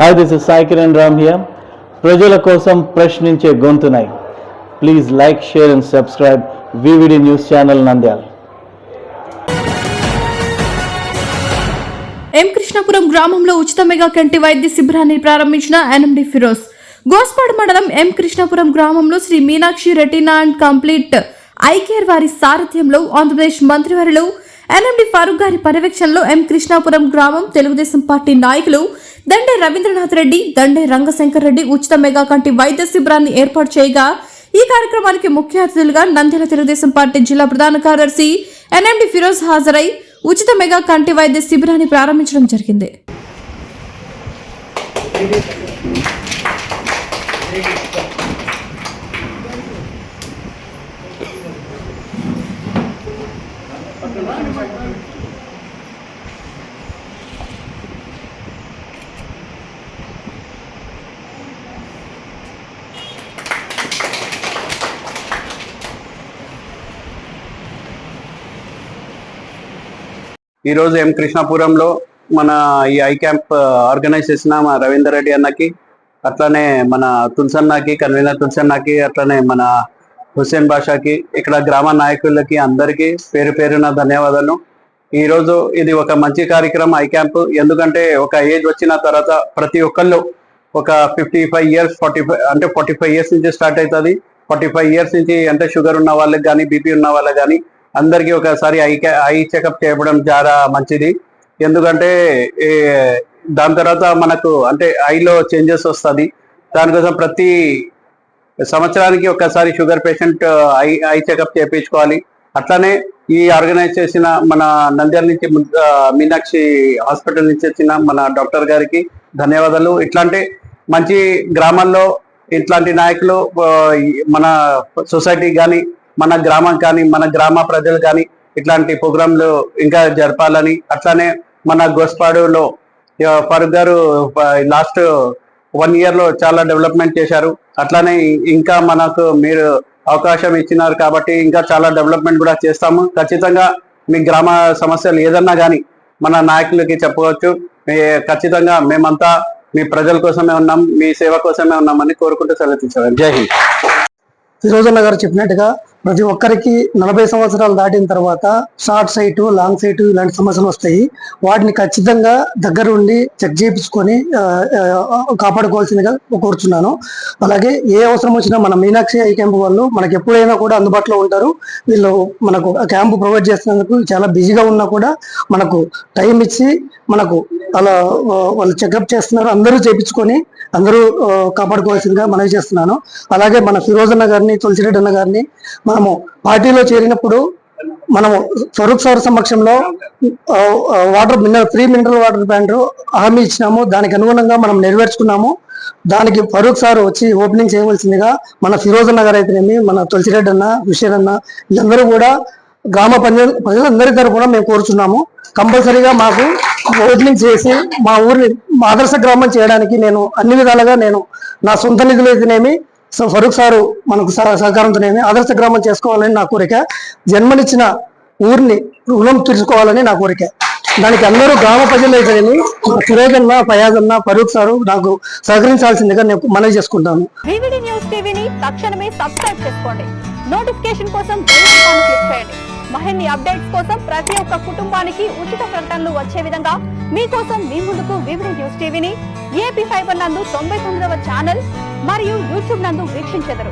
Hi, this is Sai Kiran Ram here. ప్రజల కోసం ప్రశ్నించే గొంతునై. Please like, share and subscribe VVD News Channel Nandyal. ఎం కృష్ణాపురం గ్రామంలో ఉచిత mega కంటి వైద్య శిబిరాన్ని ప్రారంభించిన ఎన్ఎండి ఫిరోజ్. గోస్పాడు మండలం ఎం కృష్ణాపురం గ్రామంలో Shri Meenakshi retina and complete eye care వారి సారథ్యంలో ఆంధ్రప్రదేశ్ మంత్రివర్యులు ఎన్ఎండి ఫారూక్ గారి పర్యవేక్షణలో ఎం కృష్ణాపురం గ్రామం తెలుగుదేశం పార్టీ నాయకులు దండే రవీంద్రనాథ్ రెడ్డి, దండే రంగశంకర్ రెడ్డి ఉచిత మెగా కంటి వైద్య శిబిరాన్ని ఏర్పాటు చేయగా ఈ కార్యక్రమానికి ముఖ్య అతిథులుగా నంద్యాల తెలుగుదేశం పార్టీ జిల్లా ప్రధాన కార్యదర్శి ఎన్ఎండి ఫిరోజ్ హాజరై ఉచిత మెగా కంటి వైద్య శిబిరాన్ని ప్రారంభించడం జరిగింది. ఈరోజు ఎం కృష్ణాపురంలో మన ఈ ఐ క్యాంప్ ఆర్గనైజ్ చేసిన మా రవీందర్ రెడ్డి అన్నకి, అట్లానే మన తులసన్నకి, కన్వీనర్ తులసన్నకి, అట్లానే మన హుస్సేన్ బాషాకి, ఇక్కడ గ్రామ నాయకులకి అందరికీ పేరు పేరున ధన్యవాదాలు. ఈరోజు ఇది ఒక మంచి కార్యక్రమం ఐ క్యాంప్. ఎందుకంటే ఒక ఏజ్ వచ్చిన తర్వాత ప్రతి ఒక్కళ్ళు ఒక 55 ఇయర్స్ 45 ఇయర్స్ నుంచి స్టార్ట్ అవుతుంది. 45 ఇయర్స్ నుంచి అంటే షుగర్ ఉన్న వాళ్ళకి కానీ, బీపీ ఉన్న వాళ్ళకి కానీ అందరికీ ఒకసారి ఐ చెకప్ చేయడం చాలా మంచిది. ఎందుకంటే దాని తర్వాత మనకు అంటే ఐలో చేంజెస్ వస్తుంది. దానికోసం ప్రతి సంవత్సరానికి ఒకసారి షుగర్ పేషెంట్ ఐ చెకప్ చేయించుకోవాలి. అట్లానే ఈ ఆర్గనైజ్ చేసిన మన నంద్యాల నుంచి మీనాక్షి హాస్పిటల్ నుంచి వచ్చిన మన డాక్టర్ గారికి ధన్యవాదాలు. ఇట్లాంటి మంచి గ్రామాల్లో ఇట్లాంటి నాయకులు మన సొసైటీ కానీ, మన గ్రామం కానీ, మన గ్రామ ప్రజలు కానీ ఇట్లాంటి ప్రోగ్రాంలు ఇంకా జరపాలని, అట్లానే మన గోస్పాడులో ఫారూక్ గారు లాస్ట్ 1 year లో చాలా డెవలప్మెంట్ చేశారు. అట్లానే ఇంకా మనకు మీరు అవకాశం ఇచ్చినారు కాబట్టి ఇంకా చాలా డెవలప్మెంట్ కూడా చేస్తాము. ఖచ్చితంగా మీ గ్రామ సమస్యలు ఏదన్నా కానీ మన నాయకులకి చెప్పవచ్చు. ఖచ్చితంగా మేమంతా మీ ప్రజల కోసమే ఉన్నాం, మీ సేవ కోసమే ఉన్నామని కోరుకుంటూ సెలవు తీసుకోవాలి. జై హింద్. ఫిరోజన్న గారు చెప్పినట్టుగా ప్రతి ఒక్కరికి 40 సంవత్సరాలు దాటిన తర్వాత షార్ట్ సైట్, లాంగ్ సైట్ ఇలాంటి సమస్యలు వస్తాయి. వాటిని ఖచ్చితంగా దగ్గరుండి చెక్ చేయించుకొని కాపాడుకోవాల్సిందిగా కోరుచున్నాను. అలాగే ఏ అవసరం వచ్చినా మన మీనాక్షి ఐ క్యాంప్ వాళ్ళు మనకి ఎప్పుడైనా కూడా అందుబాటులో ఉంటారు. వీళ్ళు మనకు క్యాంపు ప్రొవైడ్ చేస్తున్నందుకు చాలా బిజీగా ఉన్నా కూడా మనకు టైం ఇచ్చి మనకు అలా వాళ్ళు చెకప్ చేస్తున్నారు. అందరూ చేయించుకొని అందరూ కాపాడుకోవాల్సిందిగా మనవి చేస్తున్నాను. అలాగే మన ఫిరోజ్ అన్న గారిని, తులసిరెడ్డి అన్న గారిని మనము పార్టీలో చేరినప్పుడు మనము ఫరూక్ సార్ సమక్షంలో ఫ్రీ మినరల్ వాటర్ ప్లాంట్ హామీ ఇచ్చినాము. దానికి అనుగుణంగా మనం నెరవేర్చుకున్నాము. దానికి ఫరూక్ సార్ వచ్చి ఓపెనింగ్ చేయవలసిందిగా మన ఫిరోజ్ అన్న గారు అయితేనేమి, మన తులసిరెడ్డి అన్న, హుషేన్ అన్న వీళ్ళందరూ కూడా గ్రామ ప్రజలందరి తరఫున మేము కోరుచున్నాము. కంపల్సరీగా మాకు ఓపెనింగ్ చేసి మా ఊరిని ఆదర్శ గ్రామం చేయడానికి నేను అన్ని విధాలుగా నేను నా సొంత నిధులు అయితేనేమి, ఫరూక్ సారు మనకు సహకారంతోనేమి ఆదర్శ గ్రామం చేసుకోవాలని నా కోరిక. జన్మనిచ్చిన ఊరిని రుణం తీర్చుకోవాలని నా కోరిక. దానికి అందరూ గ్రామ ప్రజలు అయితేనేమి, ఫిరోజ్ అన్న, ఫయాజ్ అన్న, ఫరూక్ సారు నాకు సహకరించాల్సిందిగా నేను మనవి చేసుకుంటాను. VVD న్యూస్ టీవీని తక్షణమే సబ్స్క్రైబ్ చేసుకోండి. నోటిఫికేషన్ కోసం బెల్ ఐకాన్ క్లిక్ చేయండి. మరిన్ని అప్డేట్స్ కోసం ప్రతి ఒక్క కుటుంబానికి ఉచిత ప్రకటనలు వచ్చే విధంగా మీకోసం మీ ముందుకు VVD న్యూస్ టీవీని AP ఫైబర్ నందు 99వ ఛానల్ మరియు యూట్యూబ్ నందు వీక్షించెదరు.